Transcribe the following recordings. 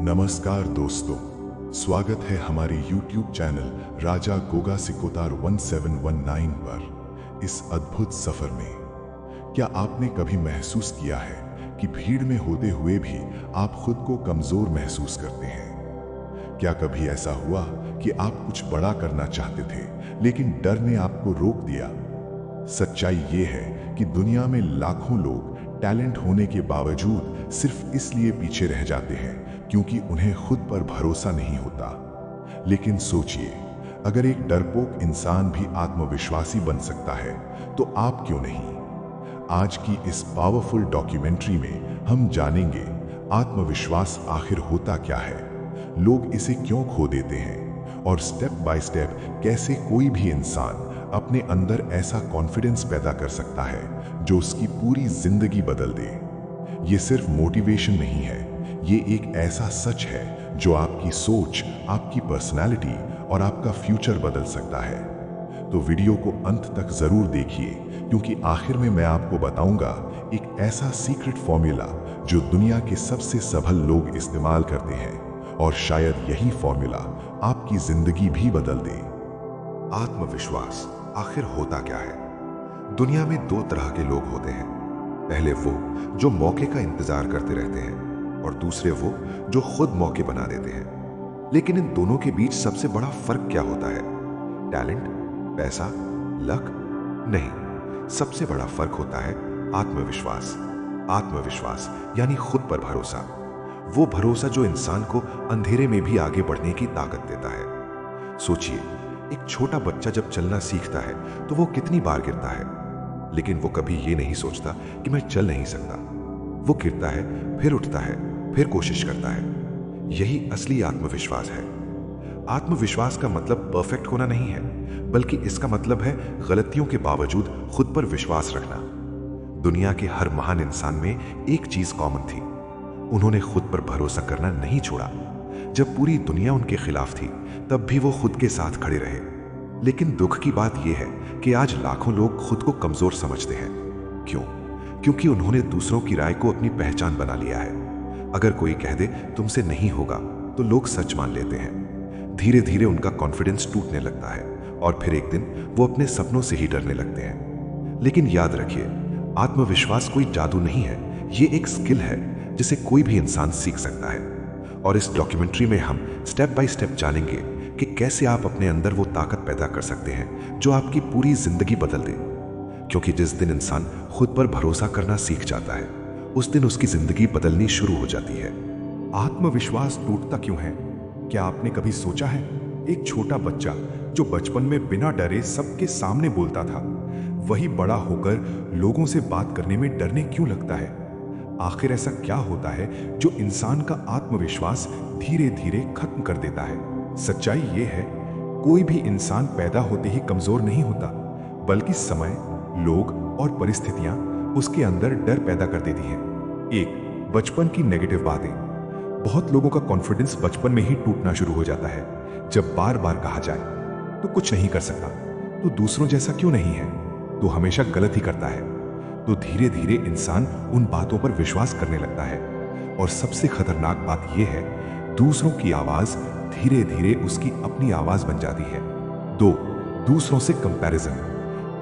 नमस्कार दोस्तों, स्वागत है हमारे YouTube चैनल राजा गोगा सिकोतार 1719 पर। इस अद्भुत सफर में क्या आपने कभी महसूस किया है कि भीड़ में होते हुए भी आप खुद को कमजोर महसूस करते हैं? क्या कभी ऐसा हुआ कि आप कुछ बड़ा करना चाहते थे लेकिन डर ने आपको रोक दिया? सच्चाई ये है कि दुनिया में लाखों लोग टैलेंट होने के बावजूद सिर्फ इसलिए पीछे रह जाते हैं क्योंकि उन्हें खुद पर भरोसा नहीं होता। लेकिन सोचिए, अगर एक डरपोक इंसान भी आत्मविश्वासी बन सकता है तो आप क्यों नहीं? आज की इस पावरफुल डॉक्यूमेंट्री में हम जानेंगे आत्मविश्वास आखिर होता क्या है, लोग इसे क्यों खो देते हैं और स्टेप बाय स्टेप कैसे कोई भी इंसान अपने अंदर ऐसा कॉन्फिडेंस पैदा कर सकता है जो उसकी पूरी जिंदगी बदल दे। ये सिर्फ मोटिवेशन नहीं है, ये एक ऐसा सच है जो आपकी सोच, आपकी पर्सनालिटी और आपका फ्यूचर बदल सकता है। तो वीडियो को अंत तक जरूर देखिए, क्योंकि आखिर में मैं आपको बताऊंगा एक ऐसा सीक्रेट फॉर्मूला जो दुनिया के सबसे सफल लोग इस्तेमाल करते हैं, और शायद यही फॉर्मूला आपकी जिंदगी भी बदल दे। आत्मविश्वास आखिर होता क्या है? दुनिया में दो तरह के लोग होते हैं। पहले वो जो मौके का इंतजार करते रहते हैं, और दूसरे वो जो खुद मौके बना देते हैं। लेकिन इन दोनों के बीच सबसे बड़ा फर्क क्या होता है? टैलेंट, पैसा, लक? नहीं, सबसे बड़ा फर्क होता है आत्मविश्वास। आत्मविश्वास यानी खुद पर भरोसा। वो भरोसा जो इंसान को अंधेरे में भी आगे बढ़ने की ताकत देता है। सोचिए, एक छोटा बच्चा जब चलना सीखता है तो वो कितनी बार गिरता है, लेकिन वो कभी ये नहीं सोचता कि मैं चल नहीं सकता। वो गिरता है, फिर उठता है, फिर कोशिश करता है। यही असली आत्मविश्वास है। आत्मविश्वास का मतलब परफेक्ट होना नहीं है, बल्कि इसका मतलब है गलतियों के बावजूद खुद पर विश्वास रखना। दुनिया के हर महान इंसान में एक चीज कॉमन थी, उन्होंने खुद पर भरोसा करना नहीं छोड़ा। जब पूरी दुनिया उनके खिलाफ थी तब भी वो खुद के साथ खड़े रहे। लेकिन दुख की बात यह है कि आज लाखों लोग खुद को कमजोर समझते हैं। क्यों? क्योंकि उन्होंने दूसरों की राय को अपनी पहचान बना लिया है। अगर कोई कह दे तुमसे नहीं होगा तो लोग सच मान लेते हैं। धीरे धीरे उनका कॉन्फिडेंस टूटने लगता है और फिर एक दिन वो अपने सपनों से ही डरने लगते हैं। लेकिन याद रखिए, आत्मविश्वास कोई जादू नहीं है, ये एक स्किल है जिसे कोई भी इंसान सीख सकता है। और इस डॉक्यूमेंट्री में हम स्टेप बाय स्टेप जानेंगे कि कैसे आप अपने अंदर वो ताकत पैदा कर सकते हैं जो आपकी पूरी जिंदगी बदल दे। क्योंकि जिस दिन इंसान खुद पर भरोसा करना सीख जाता है, उस दिन उसकी जिंदगी बदलनी शुरू हो जाती है। आत्मविश्वास टूटता क्यों है? क्या आपने कभी सोचा है? एक छोटा बच्चा जो बचपन में बिना डरे सबके सामने बोलता था, वही बड़ा होकर लोगों से बात करने में डरने क्यों लगता है? आखिर ऐसा क्या होता है जो इंसान का आत्मविश्वास धीरे धीरे खत्म कर देता है? सच्चाई ये है, कोई भी इंसान पैदा होते ही कमजोर नहीं होता, बल्कि समय, लोग और परिस्थितियां उसके अंदर डर पैदा कर देती हैं। एक, बचपन की नेगेटिव बातें। बहुत लोगों का कॉन्फिडेंस बचपन में ही टूटना शुरू हो जाता है। जब बार बार कहा जाए तो कुछ नहीं कर सकता, तो दूसरों जैसा क्यों नहीं है, तो हमेशा गलत ही करता है, तो धीरे धीरे इंसान उन बातों पर विश्वास करने लगता है। और सबसे खतरनाक बात यह है, दूसरों की आवाज धीरे धीरे उसकी अपनी आवाज बन जाती है। दो, दूसरों से कंपैरिजन।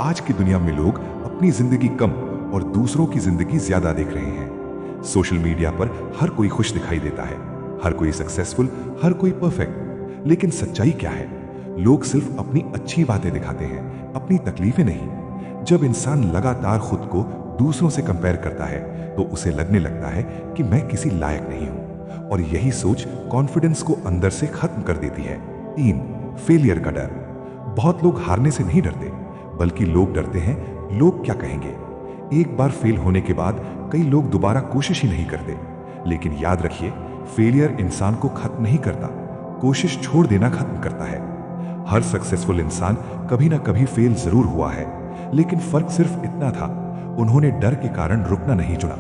आज की दुनिया में लोग अपनी जिंदगी कम और दूसरों की जिंदगी ज्यादा देख रहे हैं। सोशल मीडिया पर हर कोई खुश दिखाई देता है, हर कोई सक्सेसफुल, हर कोई परफेक्ट। लेकिन सच्चाई क्या है? लोग सिर्फ अपनी अच्छी बातें दिखाते हैं, अपनी तकलीफें नहीं। जब इंसान लगातार खुद को दूसरों से कंपेयर करता है तो उसे लगने लगता है कि मैं किसी लायक नहीं हूं, और यही सोच कॉन्फिडेंस को अंदर से खत्म कर देती है। तीन, फेलियर का डर। बहुत लोग हारने से नहीं डरते, बल्कि लोग डरते हैं लोग क्या कहेंगे। एक बार फेल होने के बाद कई लोग दोबारा कोशिश ही नहीं करते। लेकिन याद रखिए, फेलियर इंसान को खत्म नहीं करता, कोशिश छोड़ देना खत्म करता है। हर सक्सेसफुल इंसान कभी ना कभी फेल जरूर हुआ है, लेकिन फर्क सिर्फ इतना था, उन्होंने डर के कारण रुकना नहीं चुना।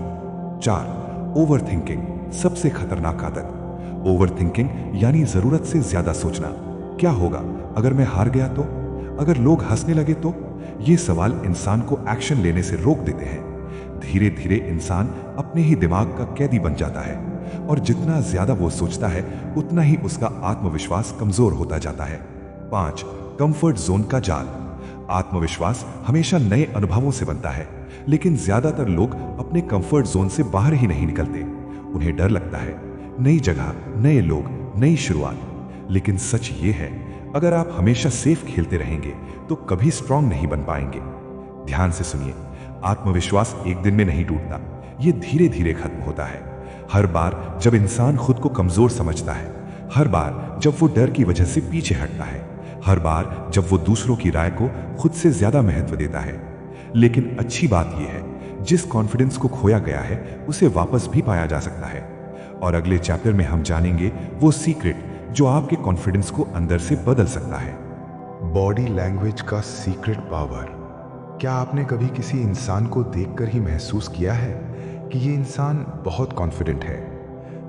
चार, ओवर थिंकिंग। सबसे खतरनाक आदत ओवर थिंकिंग यानी जरूरत से ज्यादा सोचना। क्या होगा अगर मैं हार गया तो? अगर लोग हंसने लगे तो? ये सवाल इंसान को एक्शन लेने से रोक देते हैं। धीरे धीरे इंसान अपने ही दिमाग का कैदी बन जाता है और जितना ज्यादा वो सोचता है उतना ही उसका आत्मविश्वास कमजोर होता जाता है। 5. कंफर्ट जोन का जाल। आत्मविश्वास हमेशा नए अनुभवों से बनता है, लेकिन ज्यादातर लोग अपने कंफर्ट जोन से बाहर ही नहीं निकलते। उन्हें डर लगता है, नई जगह, नए लोग, नई शुरुआत। लेकिन सच ये है, अगर आप हमेशा सेफ खेलते रहेंगे तो कभी स्ट्रांग नहीं बन पाएंगे। ध्यान से सुनिए, आत्मविश्वास एक दिन में नहीं टूटता, ये धीरे धीरे खत्म होता है। हर बार जब इंसान खुद को कमजोर समझता है, हर बार जब वो डर की वजह से पीछे हटता है, हर बार जब वो दूसरों की राय को खुद से ज्यादा महत्व देता है। लेकिन अच्छी बात यह है, जिस कॉन्फिडेंस को खोया गया है उसे वापस भी पाया जा सकता है। और अगले चैप्टर में हम जानेंगे वो सीक्रेट जो आपके कॉन्फिडेंस को अंदर से बदल सकता है। बॉडी लैंग्वेज का सीक्रेट पावर। क्या आपने कभी किसी इंसान को देखकर ही महसूस किया है कि ये इंसान बहुत कॉन्फिडेंट है,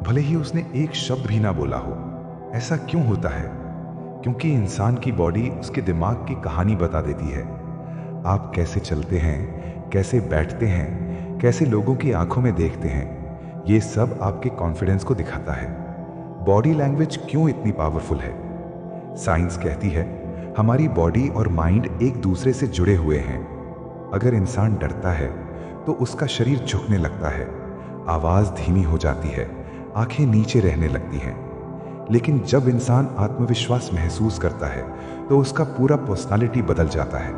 भले ही उसने एक शब्द भी ना बोला हो? ऐसा क्यों होता है? क्योंकि इंसान की बॉडी उसके दिमाग की कहानी बता देती है। आप कैसे चलते हैं, कैसे बैठते हैं, कैसे लोगों की आंखों में देखते हैं, ये सब आपके कॉन्फिडेंस को दिखाता है। बॉडी लैंग्वेज क्यों इतनी पावरफुल है? साइंस कहती है हमारी बॉडी और माइंड एक दूसरे से जुड़े हुए हैं। अगर इंसान डरता है तो उसका शरीर झुकने लगता है, आवाज धीमी हो जाती है, आंखें नीचे रहने लगती हैं। लेकिन जब इंसान आत्मविश्वास महसूस करता है तो उसका पूरा पर्सनालिटी बदल जाता है।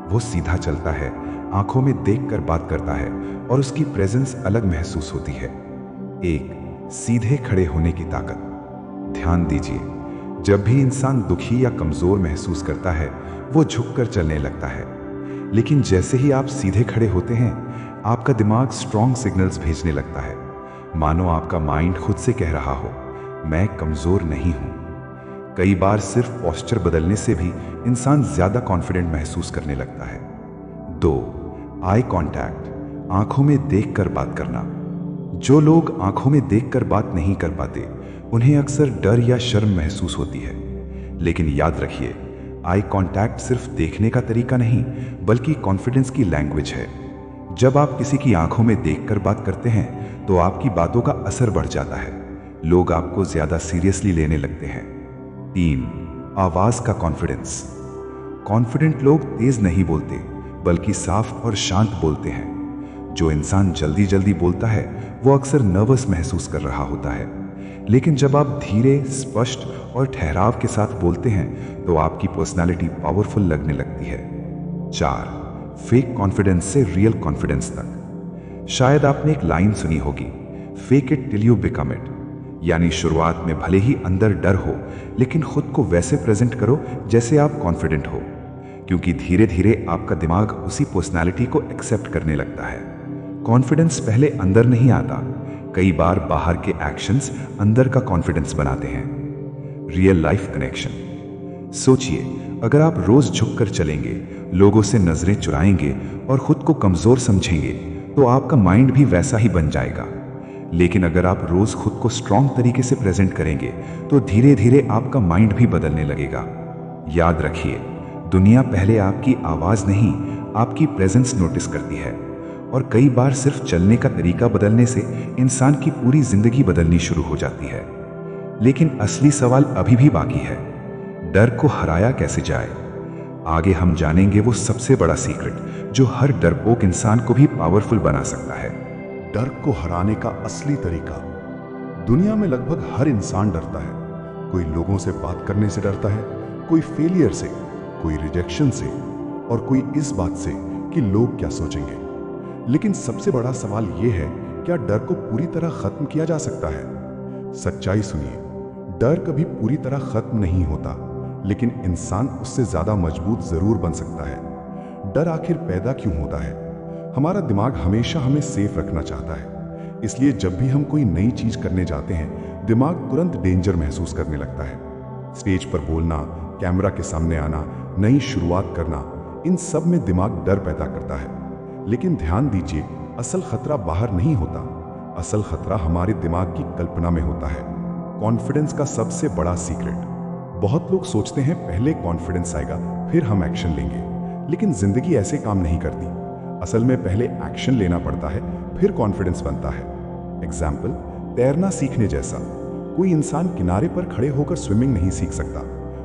वो सीधा चलता है, आंखों में देखकर बात करता है और उसकी प्रेजेंस अलग महसूस होती है। 1. सीधे खड़े होने की ताकत। ध्यान दीजिए, जब भी इंसान दुखी या कमजोर महसूस करता है वो झुककर चलने लगता है। लेकिन जैसे ही आप सीधे खड़े होते हैं, आपका दिमाग स्ट्रॉन्ग सिग्नल्स भेजने लगता है, मानो आपका माइंड खुद से कह रहा हो मैं कमजोर नहीं हूं। कई बार सिर्फ पोस्चर बदलने से भी इंसान ज्यादा कॉन्फिडेंट महसूस करने लगता है। 2. Eye contact. आंखों में देखकर बात करना। जो लोग आंखों में देखकर बात नहीं कर पाते उन्हें अक्सर डर या शर्म महसूस होती है। लेकिन याद रखिए, आई कांटेक्ट सिर्फ देखने का तरीका नहीं बल्कि कॉन्फिडेंस की लैंग्वेज है। जब आप किसी की आंखों में देखकर बात करते हैं तो आपकी बातों का असर बढ़ जाता है, लोग आपको ज्यादा सीरियसली लेने लगते हैं। 3. आवाज का कॉन्फिडेंस। कॉन्फिडेंट लोग तेज नहीं बोलते बल्कि साफ और शांत बोलते हैं। जो इंसान जल्दी जल्दी बोलता है वो अक्सर नर्वस महसूस कर रहा होता है। लेकिन जब आप धीरे, स्पष्ट और ठहराव के साथ बोलते हैं तो आपकी पर्सनालिटी पावरफुल लगने लगती है। 4. फेक कॉन्फिडेंस से रियल कॉन्फिडेंस तक। शायद आपने एक लाइन सुनी होगी, fake it till you become it. यानी शुरुआत में भले ही अंदर डर हो लेकिन खुद को वैसे प्रेजेंट करो जैसे आप कॉन्फिडेंट हो, क्योंकि धीरे धीरे आपका दिमाग उसी पर्सनालिटी को एक्सेप्ट करने लगता है। कॉन्फिडेंस पहले अंदर नहीं आता, कई बार बाहर के एक्शंस अंदर का कॉन्फिडेंस बनाते हैं। Real life connection. सोचिए, अगर आप रोज झुककर चलेंगे, लोगों से नजरें चुराएंगे और खुद को कमजोर समझेंगे तो आपका माइंड भी वैसा ही बन जाएगा। लेकिन अगर आप रोज खुद को स्ट्रांग तरीके से प्रेजेंट करेंगे तो धीरे धीरे आपका माइंड भी बदलने लगेगा। याद रखिए, दुनिया पहले आपकी आवाज नहीं, आपकी प्रेजेंस नोटिस करती है। और कई बार सिर्फ चलने का तरीका बदलने से इंसान की पूरी जिंदगी बदलनी शुरू हो जाती है। लेकिन असली सवाल अभी भी बाकी है, डर को हराया कैसे जाए? आगे हम जानेंगे वो सबसे बड़ा सीक्रेट जो हर डरपोक इंसान को भी पावरफुल बना सकता है। डर को हराने का असली तरीका। दुनिया में लगभग हर इंसान डरता है। कोई लोगों से बात करने से डरता है, कोई फेलियर से, कोई रिजेक्शन से और कोई इस बात से कि लोग क्या सोचेंगे। लेकिन सबसे बड़ा सवाल यह है, क्या डर को पूरी तरह खत्म किया जा सकता है? सच्चाई सुनिए, डर कभी पूरी तरह खत्म नहीं होता, लेकिन इंसान उससे ज्यादा मजबूत जरूर बन सकता है। डर आखिर पैदा क्यों होता है? हमारा दिमाग हमेशा हमें सेफ रखना चाहता है, इसलिए जब भी हम कोई नई चीज करने जाते हैं दिमाग तुरंत डेंजर महसूस करने लगता है। स्टेज पर बोलना, कैमरा के सामने आना, नई शुरुआत करना, इन सब में दिमाग डर पैदा करता है। लेकिन ध्यान दीजिए, असल खतरा बाहर नहीं होता, असल खतरा हमारे दिमाग की कल्पना में होता है। कॉन्फिडेंस का सबसे बड़ा सीक्रेट। बहुत लोग सोचते हैं पहले कॉन्फिडेंस आएगा फिर हम एक्शन लेंगे, लेकिन जिंदगी ऐसे काम नहीं करती। असल में पहले एक्शन लेना पड़ता है फिर कॉन्फिडेंस बनता है। एग्जाम्पल, तैरना सीखने जैसा। कोई इंसान किनारे पर खड़े होकर स्विमिंग नहीं सीख सकता,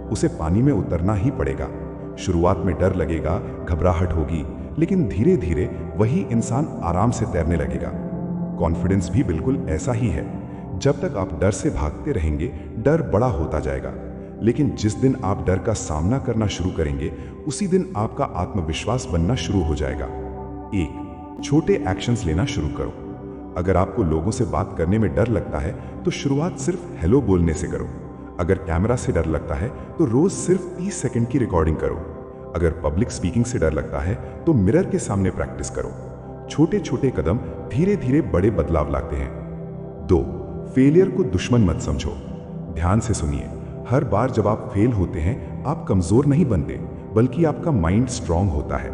उसे पानी में उतरना ही पड़ेगा। शुरुआत में डर लगेगा, घबराहट होगी, लेकिन धीरे धीरे वही इंसान आराम से तैरने लगेगा। कॉन्फिडेंस भी बिल्कुल ऐसा ही है। जब तक आप डर से भागते रहेंगे, डर बड़ा होता जाएगा, लेकिन जिस दिन आप डर का सामना करना शुरू करेंगे, उसी दिन आपका आत्मविश्वास बनना शुरू हो जाएगा। 1. छोटे एक्शंस लेना शुरू करो। अगर आपको लोगों से बात करने में डर लगता है, तो शुरुआत सिर्फ हेलो बोलने से करो। अगर कैमरा से डर लगता है, तो रोज सिर्फ 30 सेकंड की रिकॉर्डिंग करो। अगर पब्लिक स्पीकिंग से डर लगता है, तो मिरर के सामने प्रैक्टिस करो। छोटे छोटे कदम धीरे धीरे बड़े बदलाव लाते हैं। 2. फेलियर को दुश्मन मत समझो। ध्यान से सुनिए, हर बार जब आप फेल होते हैं, आप कमजोर नहीं बनते, बल्कि आपका माइंड स्ट्रांग होता है।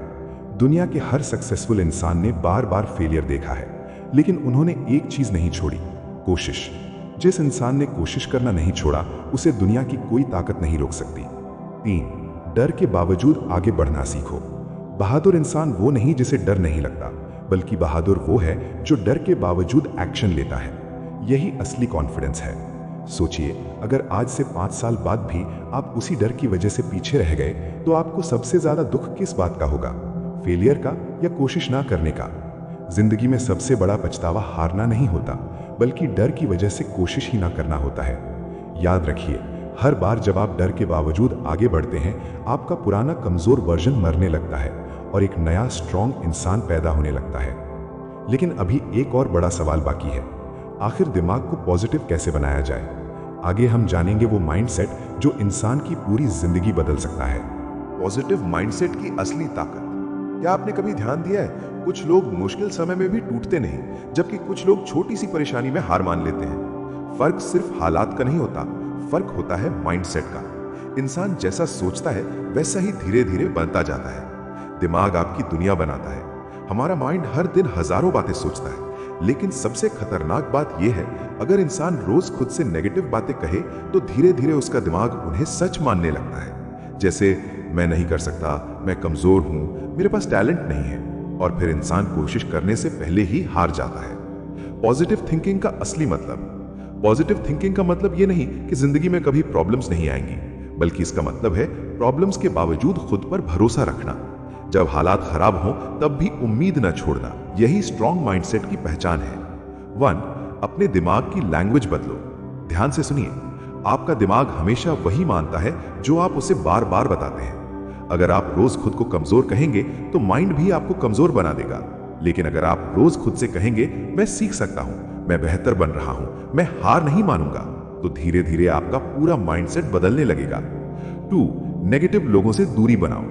दुनिया के हर सक्सेसफुल इंसान ने बार बार फेलियर देखा है, लेकिन उन्होंने एक चीज नहीं छोड़ी, कोशिश। जिस इंसान ने कोशिश करना नहीं छोड़ा, उसे दुनिया की कोई ताकत नहीं रोक सकती। 3. डर के बावजूद आगे बढ़ना सीखो। बहादुर इंसान वो नहीं जिसे डर नहीं लगता, बल्कि बहादुर वो है जो डर के बावजूद एक्शन लेता है। यही असली कॉन्फिडेंस है। सोचिए, अगर आज से 5 साल बाद भी आप उसी डर की वजह से पीछे रह गए, तो आपको सबसे ज्यादा दुख किस बात का होगा, फेलियर का या कोशिश ना करने का? जिंदगी में सबसे बड़ा पछतावा हारना नहीं होता, बल्कि डर की वजह से कोशिश ही ना करना होता है। याद रखिए, हर बार जब आप डर के बावजूद आगे बढ़ते हैं, आपका पुराना कमजोर वर्जन मरने लगता है और एक नया स्ट्रॉन्ग इंसान पैदा होने लगता है। लेकिन अभी एक और बड़ा सवाल बाकी है, आखिर दिमाग को पॉजिटिव कैसे बनाया जाए? आगे हम जानेंगे वो माइंडसेट जो इंसान की पूरी जिंदगी बदल सकता है। पॉजिटिव माइंडसेट की असली ताकत। क्या आपने कभी ध्यान दिया है, कुछ लोग मुश्किल समय में भी टूटते नहीं, जबकि कुछ लोग छोटी सी परेशानी में हार मान लेते हैं। फर्क सिर्फ हालात का नहीं होता, फर्क होता है माइंडसेट का। इंसान जैसा सोचता है, वैसा ही धीरे धीरे बनता जाता है। दिमाग आपकी दुनिया बनाता है। हमारा माइंड हर दिन हजारों बातें सोचता है, लेकिन सबसे खतरनाक बात यह है, अगर इंसान रोज खुद से नेगेटिव बातें कहे, तो धीरे धीरे उसका दिमाग उन्हें सच मानने लगता है। जैसे, मैं नहीं कर सकता, मैं कमजोर हूं, मेरे पास टैलेंट नहीं है, और फिर इंसान कोशिश करने से पहले ही हार जाता है। पॉजिटिव थिंकिंग का असली मतलब। पॉजिटिव थिंकिंग का मतलब यह नहीं कि जिंदगी में कभी प्रॉब्लम्स नहीं आएंगी, बल्कि इसका मतलब है प्रॉब्लम्स के बावजूद खुद पर भरोसा रखना। जब हालात खराब हों, तब भी उम्मीद न छोड़ना। यही स्ट्रॉन्ग माइंडसेट की पहचान है। 1. अपने दिमाग की लैंग्वेज बदलो। ध्यान से सुनिए, आपका दिमाग हमेशा वही मानता है जो आप उसे बार बार बताते हैं। अगर आप रोज खुद को कमजोर कहेंगे, तो माइंड भी आपको कमजोर बना देगा। लेकिन अगर आप रोज खुद से कहेंगे, मैं सीख सकता हूं, मैं बेहतर बन रहा हूं, मैं हार नहीं मानूंगा, तो धीरे धीरे आपका पूरा माइंडसेट बदलने लगेगा। 2. नेगेटिव लोगों से दूरी बनाओ।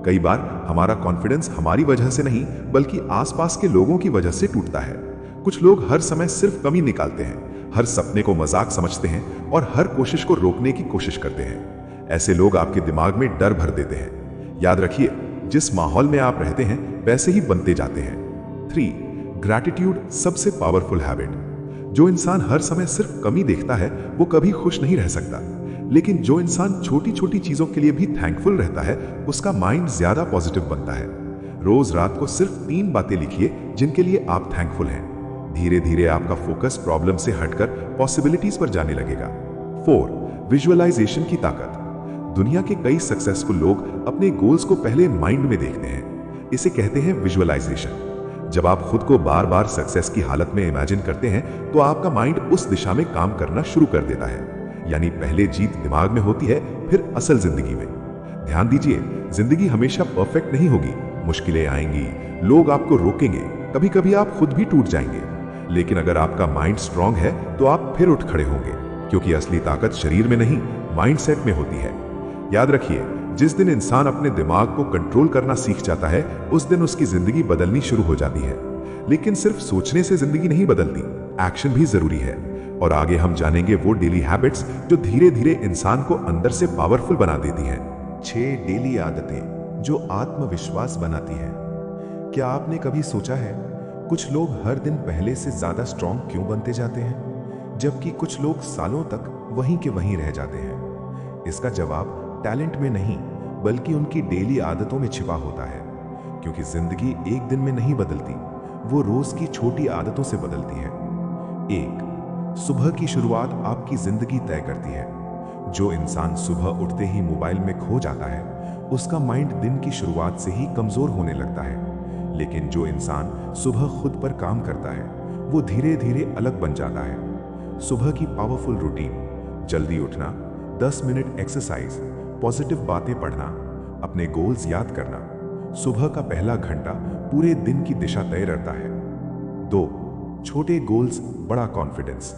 कई बार हमारा कॉन्फिडेंस हमारी वजह से नहीं, बल्कि आसपास के लोगों की वजह से टूटता है। कुछ लोग हर समय सिर्फ कमी निकालते हैं, हर सपने को मजाक समझते हैं और हर कोशिश को रोकने की कोशिश करते हैं। ऐसे लोग आपके दिमाग में डर भर देते हैं। याद रखिए, जिस माहौल में आप रहते हैं, वैसे ही बनते जाते हैं। 3. ग्रैटिट्यूड सबसे पावरफुल हैबिट। जो इंसान हर समय सिर्फ कमी देखता है, वो कभी खुश नहीं रह सकता। लेकिन जो इंसान छोटी छोटी चीजों के लिए भी थैंकफुल रहता है, उसका माइंड ज्यादा पॉजिटिव बनता है। रोज रात को सिर्फ 3 बातें लिखिए जिनके लिए आप थैंकफुल हैं। धीरे धीरे आपका फोकस प्रॉब्लम से हटकर पॉसिबिलिटीज पर जाने लगेगा। 4. विजुअलाइजेशन की ताकत। दुनिया के कई सक्सेसफुल लोग अपने गोल्स को पहले माइंड में देखते हैं। इसे कहते हैं विजुअलाइजेशन। जब आप खुद को बार बार सक्सेस की हालत में इमेजिन करते हैं, तो आपका माइंड उस दिशा में काम करना शुरू कर देता है। यानी पहले जीत दिमाग में होती है, फिर असल जिंदगी में। ध्यान दीजिए, जिंदगी हमेशा परफेक्ट नहीं होगी। मुश्किलें आएंगी, लोग आपको रोकेंगे, कभी कभी आप खुद भी टूट जाएंगे। लेकिन अगर आपका माइंड स्ट्रांग है, तो आप फिर उठ खड़े होंगे, क्योंकि असली ताकत शरीर में नहीं, माइंडसेट में होती है। याद रखिए, जिस दिन इंसान अपने दिमाग को कंट्रोल करना सीख जाता है, उस दिन उसकी जिंदगी बदलनी शुरू हो जाती है। लेकिन सिर्फ सोचने से जिंदगी नहीं बदलती, एक्शन भी जरूरी है। और आगे हम जानेंगे वो डेली हैबिट्स जो धीरे धीरे इंसान को अंदर से पावरफुल बना देती हैं। 6 डेली आदतें जो आत्मविश्वास बनाती हैं। क्या आपने कभी सोचा है, कुछ लोग हर दिन पहले से ज्यादा स्ट्रांग क्यों बनते जाते हैं, जबकि कुछ लोग सालों तक वहीं के वहीं रह जाते हैं? इसका जवाब टैलेंट में नहीं, बल्कि उनकी डेली आदतों में छिपा होता है। क्योंकि जिंदगी एक दिन में नहीं बदलती, वो रोज की छोटी आदतों से बदलती है। 1. सुबह की शुरुआत आपकी जिंदगी तय करती है। जो इंसान सुबह उठते ही मोबाइल में खो जाता है, उसका माइंड दिन की शुरुआत से ही कमजोर होने लगता है। लेकिन जो इंसान सुबह खुद पर काम करता है, वो धीरे धीरे अलग बन जाता है। सुबह की पावरफुल रूटीन, जल्दी उठना, 10 मिनट एक्सरसाइज, पॉजिटिव बातें पढ़ना, अपने गोल्स याद करना। सुबह का पहला घंटा पूरे दिन की दिशा तय रहता है। 2. छोटे गोल्स, बड़ा कॉन्फिडेंस।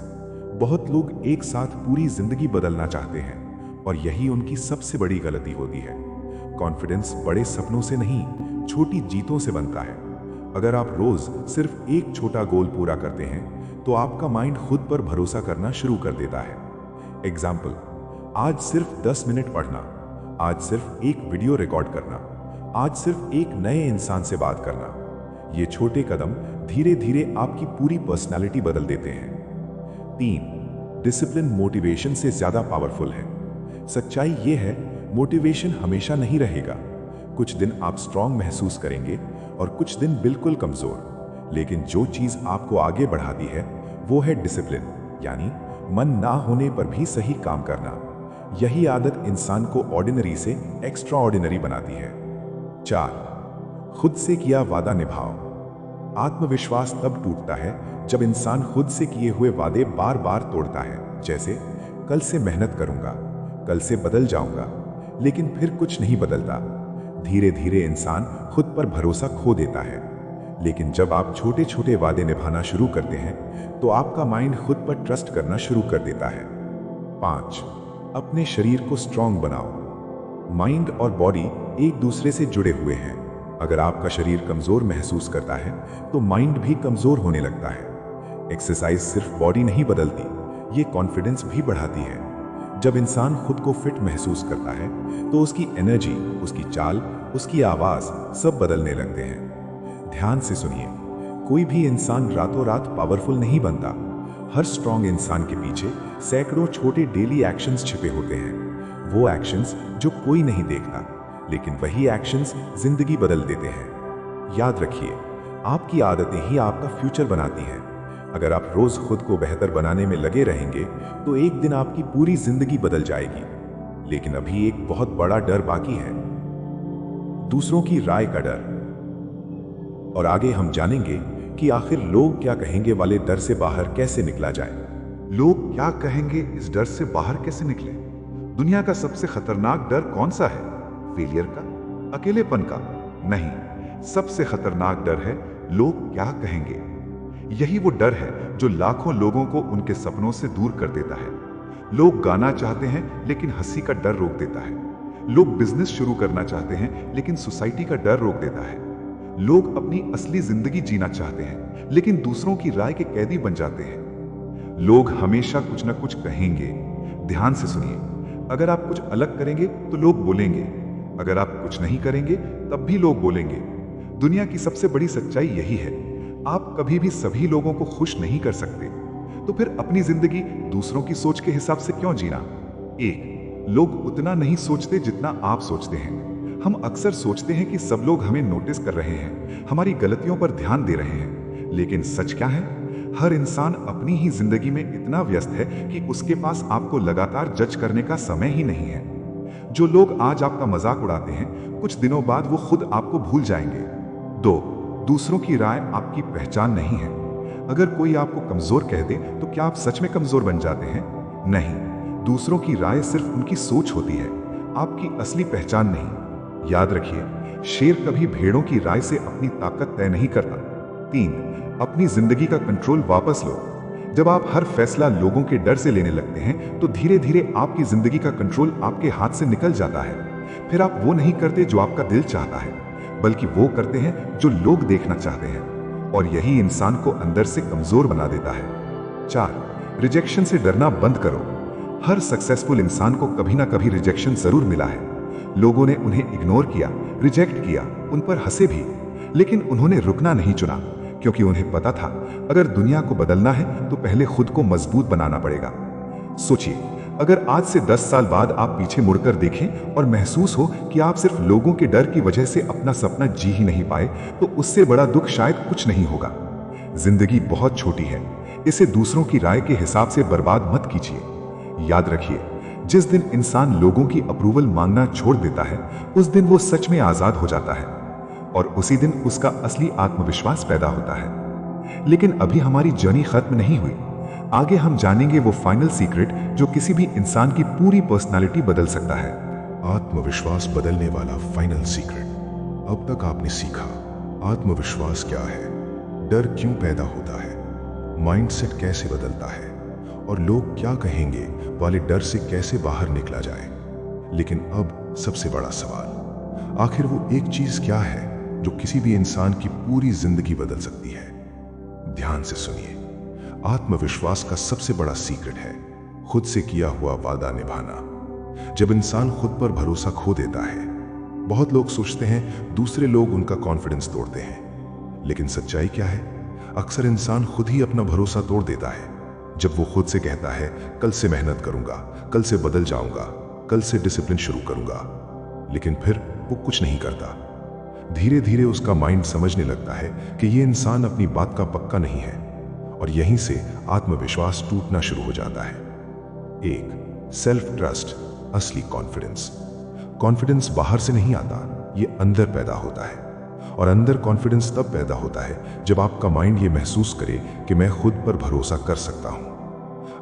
बहुत लोग एक साथ पूरी जिंदगी बदलना चाहते हैं और यही उनकी सबसे बड़ी गलती होती है। कॉन्फिडेंस बड़े सपनों से नहीं, छोटी जीतों से बनता है। अगर आप रोज सिर्फ एक छोटा गोल पूरा करते हैं तो आपका माइंड खुद पर भरोसा करना शुरू कर देता है। एग्जाम्पल, आज सिर्फ 10 मिनट पढ़ना, आज सिर्फ एक वीडियो रिकॉर्ड करना, आज सिर्फ एक नए इंसान से बात करना। ये छोटे कदम धीरे धीरे आपकी पूरी पर्सनालिटी बदल देते हैं। 3. डिसिप्लिन मोटिवेशन से ज्यादा पावरफुल है। सच्चाई ये है, मोटिवेशन हमेशा नहीं रहेगा। कुछ दिन आप स्ट्रांग महसूस करेंगे और कुछ दिन बिल्कुल कमजोर। लेकिन जो चीज आपको आगे बढ़ाती है वो है डिसिप्लिन, यानी मन ना होने पर भी सही काम करना। यही आदत इंसान को ऑर्डिनरी से एक्स्ट्रा ऑर्डिनरी बनाती है। 4. खुद से किया वादा निभाओ। आत्मविश्वास तब टूटता है जब इंसान खुद से किए हुए वादे बार बार तोड़ता है। जैसे, कल से मेहनत करूंगा, कल से बदल जाऊंगा, लेकिन फिर कुछ नहीं बदलता। धीरे धीरे इंसान खुद पर भरोसा खो देता है। लेकिन जब आप छोटे छोटे वादे निभाना शुरू करते हैं तो आपका माइंड खुद पर ट्रस्ट करना शुरू कर देता है। 5. अपने शरीर को स्ट्रांग बनाओ। माइंड और बॉडी एक दूसरे से जुड़े हुए हैं। अगर आपका शरीर कमजोर महसूस करता है तो माइंड भी कमजोर होने लगता है। एक्सरसाइज सिर्फ बॉडी नहीं बदलती, ये कॉन्फिडेंस भी बढ़ाती है। जब इंसान खुद को फिट महसूस करता है तो उसकी एनर्जी, उसकी चाल, उसकी आवाज सब बदलने लगते हैं। ध्यान से सुनिए, कोई भी इंसान रातों रात पावरफुल नहीं बनता। हर स्ट्रांग इंसान के पीछे सैकड़ों छोटे डेली एक्शंस छिपे होते हैं। वो एक्शंस जो कोई नहीं देखता, लेकिन वही एक्शंस जिंदगी बदल देते हैं। याद रखिए, आपकी आदतें ही आपका फ्यूचर बनाती हैं। अगर आप रोज खुद को बेहतर बनाने में लगे रहेंगे तो एक दिन आपकी पूरी जिंदगी बदल जाएगी। लेकिन अभी एक बहुत बड़ा डर बाकी है, दूसरों की राय का डर। और आगे हम जानेंगे कि आखिर लोग क्या कहेंगे वाले डर से बाहर कैसे निकला जाए। लोग क्या कहेंगे, इस डर से बाहर कैसे निकले? दुनिया का सबसे खतरनाक डर कौन सा है? फेलियर का? अकेलेपन का? नहीं, सबसे खतरनाक डर है लोग क्या कहेंगे। यही वो डर है जो लाखों लोगों को उनके सपनों से दूर कर देता है। लोग गाना चाहते हैं लेकिन हंसी का डर रोक देता है। लोग बिजनेस शुरू करना चाहते हैं लेकिन सोसाइटी का डर रोक देता है। लोग अपनी असली जिंदगी जीना चाहते हैं लेकिन दूसरों की राय के कैदी बन जाते हैं। लोग हमेशा कुछ ना कुछ कहेंगे। ध्यान से सुनिए, अगर आप कुछ अलग करेंगे तो लोग बोलेंगे, अगर आप कुछ नहीं करेंगे तब भी लोग बोलेंगे। दुनिया की सबसे बड़ी सच्चाई यही है, आप कभी भी सभी लोगों को खुश नहीं कर सकते। तो फिर अपनी जिंदगी दूसरों की सोच के हिसाब से क्यों जीना? 1. लोग उतना नहीं सोचते जितना आप सोचते हैं। हम अक्सर सोचते हैं कि सब लोग हमें नोटिस कर रहे हैं, हमारी गलतियों पर ध्यान दे रहे हैं। लेकिन सच क्या है? हर इंसान अपनी ही जिंदगी में इतना व्यस्त है कि उसके पास आपको लगातार जज करने का समय ही नहीं है। जो लोग आज आपका मजाक उड़ाते हैं, कुछ दिनों बाद वो खुद आपको भूल जाएंगे। 2. दूसरों की राय आपकी पहचान नहीं है। अगर कोई आपको कमजोर कह दे तो क्या आप सच में कमजोर बन जाते हैं? नहीं, दूसरों की राय सिर्फ उनकी सोच होती है, आपकी असली पहचान नहीं। याद रखिए, शेर कभी भेड़ों की राय से अपनी ताकत तय नहीं करता। 3. अपनी जिंदगी का कंट्रोल वापस लो। जब आप हर फैसला लोगों के डर से लेने लगते हैं तो धीरे धीरे आपकी जिंदगी का कंट्रोल आपके हाथ से निकल जाता है। फिर आप वो नहीं करते जो आपका दिल चाहता है, बल्कि वो करते हैं जो लोग देखना चाहते हैं, और यही इंसान को अंदर से कमजोर बना देता है। 4. रिजेक्शन से डरना बंद करो। हर सक्सेसफुल इंसान को कभी ना कभी रिजेक्शन जरूर मिला है। लोगों ने उन्हें इग्नोर किया, रिजेक्ट किया, उन पर हंसे भी, लेकिन उन्होंने रुकना नहीं चुना, क्योंकि उन्हें पता था अगर दुनिया को बदलना है तो पहले खुद को मजबूत बनाना पड़ेगा। सोचिए, अगर आज से 10 साल बाद आप पीछे मुड़कर देखें और महसूस हो कि आप सिर्फ लोगों के डर की वजह से अपना सपना जी ही नहीं पाए, तो उससे बड़ा दुख शायद कुछ नहीं होगा। जिंदगी बहुत छोटी है, इसे दूसरों की राय के हिसाब से बर्बाद मत कीजिए। याद रखिए, जिस दिन इंसान लोगों की अप्रूवल मांगना छोड़ देता है, उस दिन वो सच में आजाद हो जाता है और उसी दिन उसका असली आत्मविश्वास पैदा होता है। लेकिन अभी हमारी जर्नी खत्म नहीं हुई। आगे हम जानेंगे वो फाइनल सीक्रेट जो किसी भी इंसान की पूरी पर्सनालिटी बदल सकता है। आत्मविश्वास बदलने वाला फाइनल सीक्रेट। अब तक आपने सीखा आत्मविश्वास क्या है, डर क्यों पैदा होता है, माइंडसेट कैसे बदलता है और लोग क्या कहेंगे वाले डर से कैसे बाहर निकला जाए। लेकिन अब सबसे बड़ा सवाल, आखिर वो एक चीज क्या है जो किसी भी इंसान की पूरी जिंदगी बदल सकती है? ध्यान से सुनिए। आत्मविश्वास का सबसे बड़ा सीक्रेट है खुद से किया हुआ वादा निभाना। जब इंसान खुद पर भरोसा खो देता है, बहुत लोग सोचते हैं दूसरे लोग उनका कॉन्फिडेंस तोड़ते हैं, लेकिन सच्चाई क्या है? अक्सर इंसान खुद ही अपना भरोसा तोड़ देता है। जब वो खुद से कहता है कल से मेहनत करूंगा, कल से बदल जाऊंगा, कल से डिसिप्लिन शुरू करूंगा, लेकिन फिर वो कुछ नहीं करता। धीरे धीरे उसका माइंड समझने लगता है कि ये इंसान अपनी बात का पक्का नहीं है और यहीं से आत्मविश्वास टूटना शुरू हो जाता है। एक, सेल्फ ट्रस्ट, असली कॉन्फिडेंस। कॉन्फिडेंस बाहर से नहीं आता, ये अंदर पैदा होता है। और अंदर कॉन्फिडेंस तब पैदा होता है जब आपका माइंड ये महसूस करे कि मैं खुद पर भरोसा कर सकता हूं।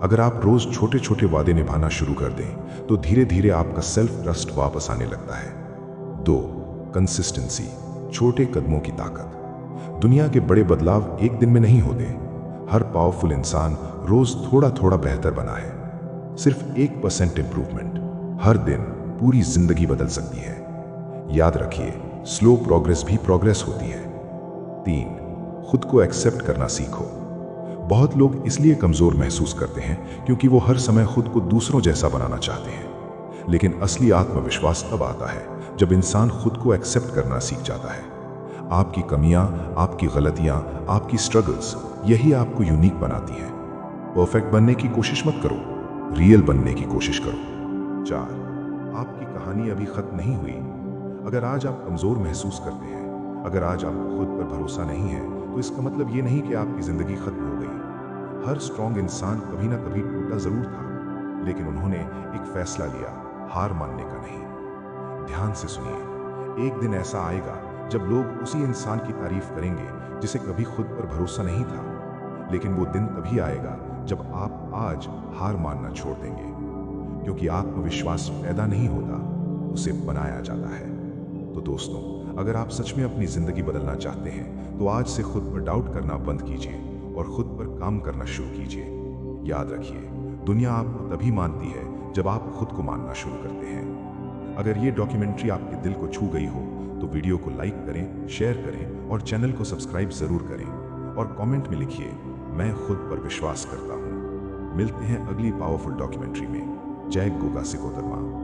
अगर आप रोज छोटे छोटे वादे निभाना शुरू कर दें तो धीरे धीरे आपका सेल्फ ट्रस्ट वापस आने लगता है। दो, कंसिस्टेंसी, छोटे कदमों की ताकत। दुनिया के बड़े बदलाव एक दिन में नहीं होते। हर पावरफुल इंसान रोज थोड़ा थोड़ा बेहतर बना है। सिर्फ 1% इंप्रूवमेंट हर दिन पूरी जिंदगी बदल सकती है। याद रखिए, स्लो प्रोग्रेस भी प्रोग्रेस होती है। तीन, खुद को एक्सेप्ट करना सीखो। बहुत लोग इसलिए कमजोर महसूस करते हैं क्योंकि वो हर समय खुद को दूसरों जैसा बनाना चाहते हैं। लेकिन असली आत्मविश्वास तब आता है जब इंसान खुद को एक्सेप्ट करना सीख जाता है। आपकी कमियां, आपकी गलतियां, आपकी स्ट्रगल्स, यही आपको यूनिक बनाती हैं। परफेक्ट बनने की कोशिश मत करो, रियल बनने की कोशिश करो। चार, आपकी कहानी अभी खत्म नहीं हुई। अगर आज आप कमजोर महसूस करते हैं, अगर आज आपको खुद पर भरोसा नहीं है, तो इसका मतलब ये नहीं कि आपकी जिंदगी खत्म हो गई। हर स्ट्रॉन्ग इंसान कभी ना कभी टूटा जरूर था, लेकिन उन्होंने एक फैसला लिया, हार मानने का नहीं। ध्यान से सुनिए, एक दिन ऐसा आएगा जब लोग उसी इंसान की तारीफ करेंगे जिसे कभी खुद पर भरोसा नहीं था। लेकिन वो दिन तभी आएगा जब आप आज हार मानना छोड़ देंगे, क्योंकि आत्मविश्वास पैदा नहीं होता, उसे बनाया जाता है। तो दोस्तों, अगर आप सच में अपनी जिंदगी बदलना चाहते हैं तो आज से खुद पर डाउट करना बंद कीजिए और खुद पर काम करना शुरू कीजिए। याद रखिए, दुनिया आपको तभी मानती है जब आप खुद को मानना शुरू करते हैं। अगर ये डॉक्यूमेंट्री आपके दिल को छू गई हो तो वीडियो को लाइक करें, शेयर करें और चैनल को सब्सक्राइब जरूर करें और कमेंट में लिखिए, मैं खुद पर विश्वास करता हूँ। मिलते हैं अगली पावरफुल डॉक्यूमेंट्री में। जय गोगा सिकोदर माँ।